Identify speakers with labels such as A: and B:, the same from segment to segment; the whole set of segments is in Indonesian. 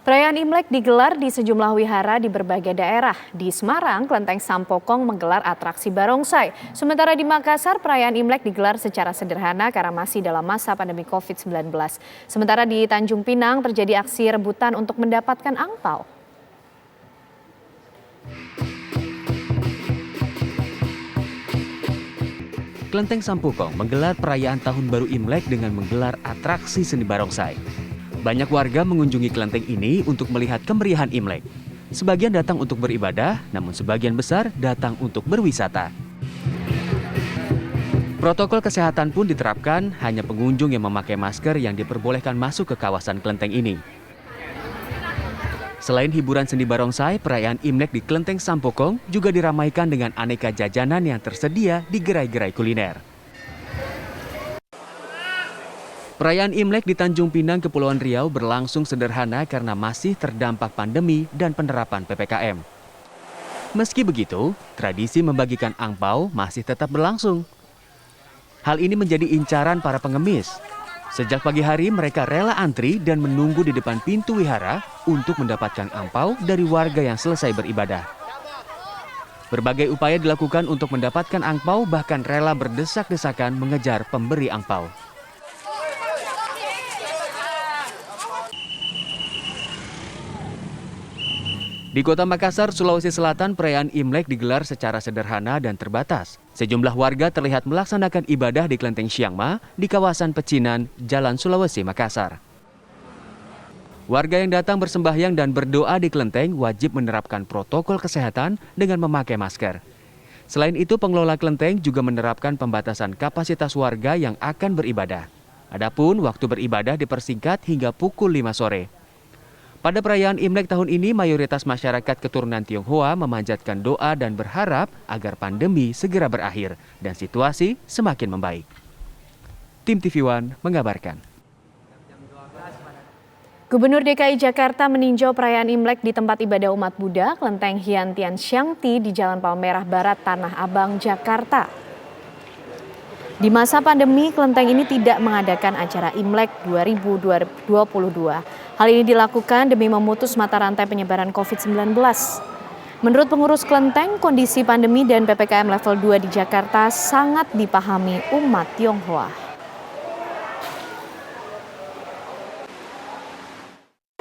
A: Perayaan Imlek digelar di sejumlah wihara di berbagai daerah. Di Semarang, Kelenteng Sampokong menggelar atraksi barongsai. Sementara di Makassar, perayaan Imlek digelar secara sederhana karena masih dalam masa pandemi COVID-19. Sementara di Tanjung Pinang terjadi aksi rebutan untuk mendapatkan angpau.
B: Kelenteng Sampokong menggelar perayaan Tahun Baru Imlek dengan menggelar atraksi seni barongsai. Banyak warga mengunjungi kelenteng ini untuk melihat kemeriahan Imlek. Sebagian datang untuk beribadah, namun sebagian besar datang untuk berwisata. Protokol kesehatan pun diterapkan, hanya pengunjung yang memakai masker yang diperbolehkan masuk ke kawasan kelenteng ini. Selain hiburan seni barongsai, perayaan Imlek di Kelenteng Sampokong juga diramaikan dengan aneka jajanan yang tersedia di gerai-gerai kuliner. Perayaan Imlek di Tanjung Pinang, Kepulauan Riau berlangsung sederhana karena masih terdampak pandemi dan penerapan PPKM. Meski begitu, tradisi membagikan angpau masih tetap berlangsung. Hal ini menjadi incaran para pengemis. Sejak pagi hari mereka rela antri dan menunggu di depan pintu wihara untuk mendapatkan angpau dari warga yang selesai beribadah. Berbagai upaya dilakukan untuk mendapatkan angpau, bahkan rela berdesak-desakan mengejar pemberi angpau. Di Kota Makassar, Sulawesi Selatan, perayaan Imlek digelar secara sederhana dan terbatas. Sejumlah warga terlihat melaksanakan ibadah di Kelenteng Siangma di kawasan Pecinan, Jalan Sulawesi, Makassar. Warga yang datang bersembahyang dan berdoa di kelenteng wajib menerapkan protokol kesehatan dengan memakai masker. Selain itu, pengelola kelenteng juga menerapkan pembatasan kapasitas warga yang akan beribadah. Adapun waktu beribadah dipersingkat hingga pukul 5 sore. Pada perayaan Imlek tahun ini, mayoritas masyarakat keturunan Tionghoa memanjatkan doa dan berharap agar pandemi segera berakhir dan situasi semakin membaik. Tim TV One mengabarkan.
A: Gubernur DKI Jakarta meninjau perayaan Imlek di tempat ibadah umat Buddha, Kelenteng Hian Tian Siang Ti di Jalan Palmerah Barat, Tanah Abang, Jakarta. Di masa pandemi, kelenteng ini tidak mengadakan acara Imlek 2022. Hal ini dilakukan demi memutus mata rantai penyebaran COVID-19. Menurut pengurus kelenteng, kondisi pandemi dan PPKM level 2 di Jakarta sangat dipahami umat Tionghoa.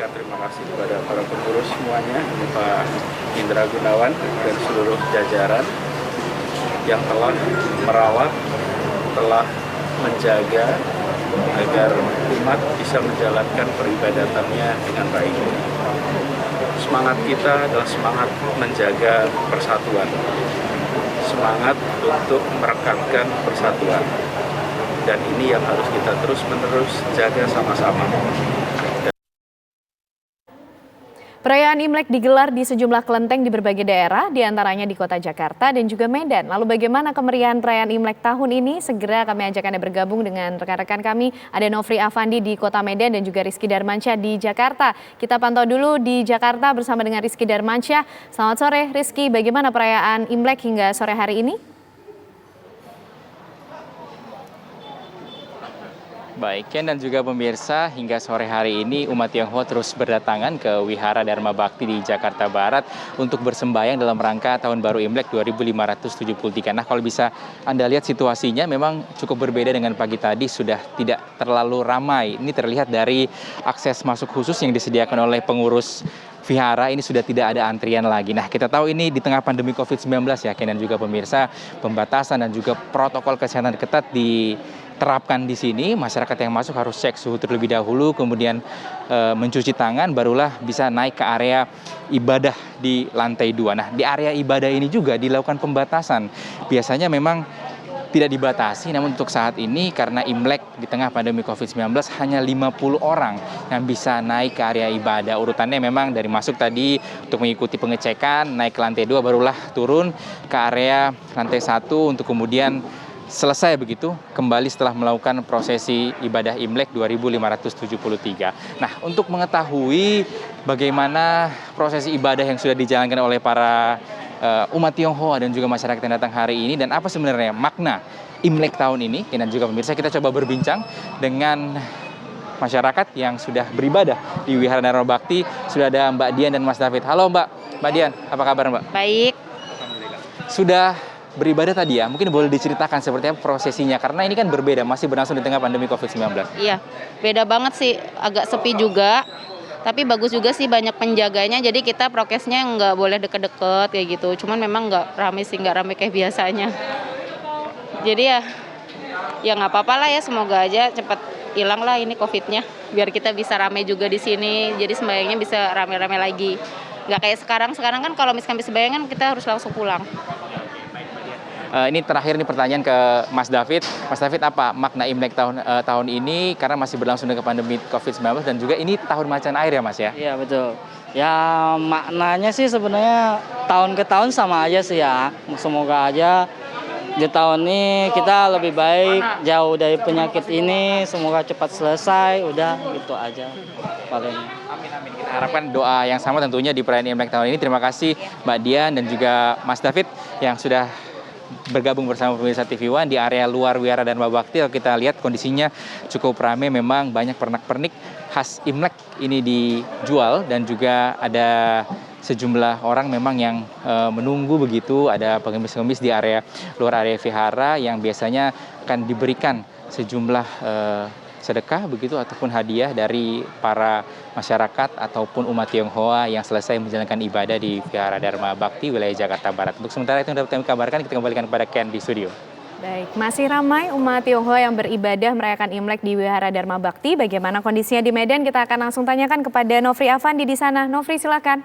C: Terima kasih kepada para pengurus semuanya, Pak Indra Gunawan dan seluruh jajaran yang telah merawat, telah menjaga agar umat bisa menjalankan peribadatannya dengan baik. Semangat kita adalah semangat menjaga persatuan, semangat untuk merekatkan persatuan. Dan ini yang harus kita terus-menerus jaga sama-sama.
A: Perayaan Imlek digelar di sejumlah kelenteng di berbagai daerah, diantaranya di kota Jakarta dan juga Medan. Lalu bagaimana kemeriahan perayaan Imlek tahun ini? Segera kami ajak Anda bergabung dengan rekan-rekan kami. Ada Nofri Afandi di kota Medan dan juga Rizky Darmansyah di Jakarta. Kita pantau dulu di Jakarta bersama dengan Rizky Darmansyah. Selamat sore Rizky, bagaimana perayaan Imlek hingga sore hari ini?
D: Baik, Ken dan juga pemirsa, hingga sore hari ini umat Tionghoa terus berdatangan ke Wihara Dharma Bakti di Jakarta Barat untuk bersembahyang dalam rangka Tahun Baru Imlek 2573. Nah, kalau bisa Anda lihat situasinya memang cukup berbeda dengan pagi tadi, sudah tidak terlalu ramai. Ini terlihat dari akses masuk khusus yang disediakan oleh pengurus Vihara, ini sudah tidak ada antrian lagi. Nah, kita tahu ini di tengah pandemi COVID-19 ya, Ken dan juga pemirsa, pembatasan dan juga protokol kesehatan ketat diterapkan di sini. Masyarakat yang masuk harus cek suhu terlebih dahulu, kemudian mencuci tangan, barulah bisa naik ke area ibadah di lantai 2. Nah, di area ibadah ini juga dilakukan pembatasan. Biasanya memang tidak dibatasi, namun untuk saat ini karena Imlek di tengah pandemi COVID-19 hanya 50 orang yang bisa naik ke area ibadah. Urutannya memang dari masuk tadi untuk mengikuti pengecekan, naik ke lantai 2, barulah turun ke area lantai 1 untuk kemudian selesai begitu kembali setelah melakukan prosesi ibadah Imlek 2573. Nah, untuk mengetahui bagaimana prosesi ibadah yang sudah dijalankan oleh para umat Tionghoa dan juga masyarakat yang datang hari ini dan apa sebenarnya makna Imlek tahun ini, dan juga pemirsa, kita coba berbincang dengan masyarakat yang sudah beribadah di Wihara Dharma Bakti. Sudah ada Mbak Dian dan Mas David. Halo Mbak Dian, apa kabar Mbak?
E: Baik.
D: Sudah beribadah tadi ya, mungkin boleh diceritakan seperti apa prosesinya, karena ini kan berbeda, masih berlangsung di tengah pandemi COVID-19.
E: Iya, beda banget sih, agak sepi juga. Tapi bagus juga sih, banyak penjaganya, jadi kita prokesnya nggak boleh deket-deket kayak gitu. Cuman memang nggak rame sih, nggak rame kayak biasanya. Jadi ya nggak apa-apa lah ya, semoga aja cepat hilang lah ini COVID-nya. Biar kita bisa rame juga di sini, jadi sembayangnya bisa rame-rame lagi. Nggak kayak sekarang kan kalau misalkan bisa sembayangan kita harus langsung pulang.
D: Ini terakhir nih pertanyaan ke Mas David. Mas David, apa makna Imlek tahun ini, karena masih berlangsung dengan pandemi COVID-19 dan juga ini tahun macan air ya Mas ya?
F: Iya betul. Ya maknanya sih sebenarnya tahun ke tahun sama aja sih ya. Semoga aja di tahun ini kita lebih baik, jauh dari penyakit ini, semoga cepat selesai, udah gitu aja paling.
D: Amin. Kita harapkan doa yang sama tentunya di perayaan Imlek tahun ini. Terima kasih Mbak Dian dan juga Mas David yang sudah bergabung bersama pemirsa TV One di area luar Wihara Dharma Bakti. Kalau kita lihat kondisinya cukup ramai, memang banyak pernak-pernik khas Imlek ini dijual dan juga ada sejumlah orang memang yang menunggu begitu, ada pengemis-pengemis di area luar area vihara yang biasanya akan diberikan sejumlah sedekah begitu ataupun hadiah dari para masyarakat ataupun umat Tionghoa yang selesai menjalankan ibadah di Wihara Dharma Bakti wilayah Jakarta Barat. Untuk sementara itu yang dapat kami kabarkan, kita kembalikan kepada Ken di studio.
A: Baik, masih ramai umat Tionghoa yang beribadah merayakan Imlek di Wihara Dharma Bakti. Bagaimana kondisinya di Medan? Kita akan langsung tanyakan kepada Nofri Afandi di sana. Nofri, silakan.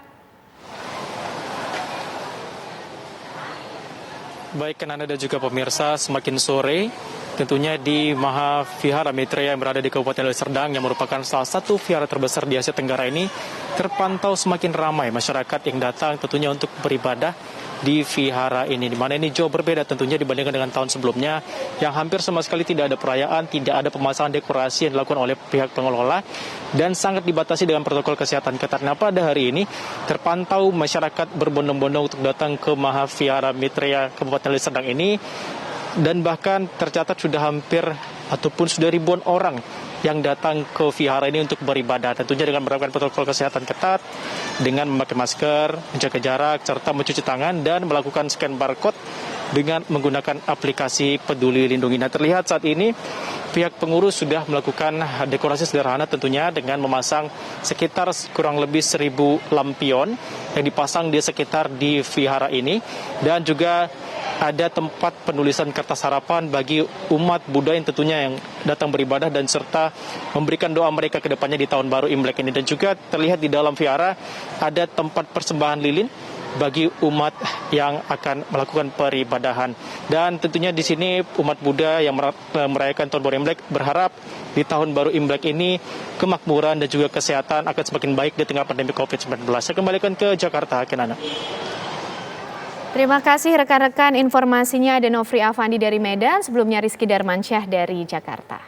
G: Baik, Kananda dan juga pemirsa, semakin sore tentunya di Mahavihara Maitreya yang berada di Kabupaten Deli Serdang yang merupakan salah satu vihara terbesar di Asia Tenggara ini terpantau semakin ramai masyarakat yang datang tentunya untuk beribadah di vihara ini, di mana ini jauh berbeda tentunya dibandingkan dengan tahun sebelumnya yang hampir sama sekali tidak ada perayaan, tidak ada pemasangan dekorasi yang dilakukan oleh pihak pengelola dan sangat dibatasi dengan protokol kesehatan ketat. Nah, pada hari ini terpantau masyarakat berbondong-bondong untuk datang ke Mahavihara Maitreya Kabupaten Deli Serdang ini, dan bahkan tercatat sudah hampir ataupun sudah ribuan orang yang datang ke vihara ini untuk beribadah, tentunya dengan menerapkan protokol kesehatan ketat dengan memakai masker, menjaga jarak, serta mencuci tangan dan melakukan scan barcode dengan menggunakan aplikasi Peduli Lindungi. Nah, terlihat saat ini pihak pengurus sudah melakukan dekorasi sederhana tentunya dengan memasang sekitar kurang lebih 1.000 lampion yang dipasang di sekitar di vihara ini, dan juga ada tempat penulisan kertas harapan bagi umat Buddha yang tentunya yang datang beribadah dan serta memberikan doa mereka ke depannya di tahun baru Imlek ini. Dan juga terlihat di dalam vihara ada tempat persembahan lilin bagi umat yang akan melakukan peribadahan. Dan tentunya di sini umat Buddha yang merayakan tahun baru Imlek berharap di tahun baru Imlek ini kemakmuran dan juga kesehatan akan semakin baik di tengah pandemi COVID-19. Saya kembalikan ke Jakarta, Kenana.
A: Terima kasih rekan-rekan, informasinya ada Nofri Afandi dari Medan, sebelumnya Rizky Darmansyah dari Jakarta.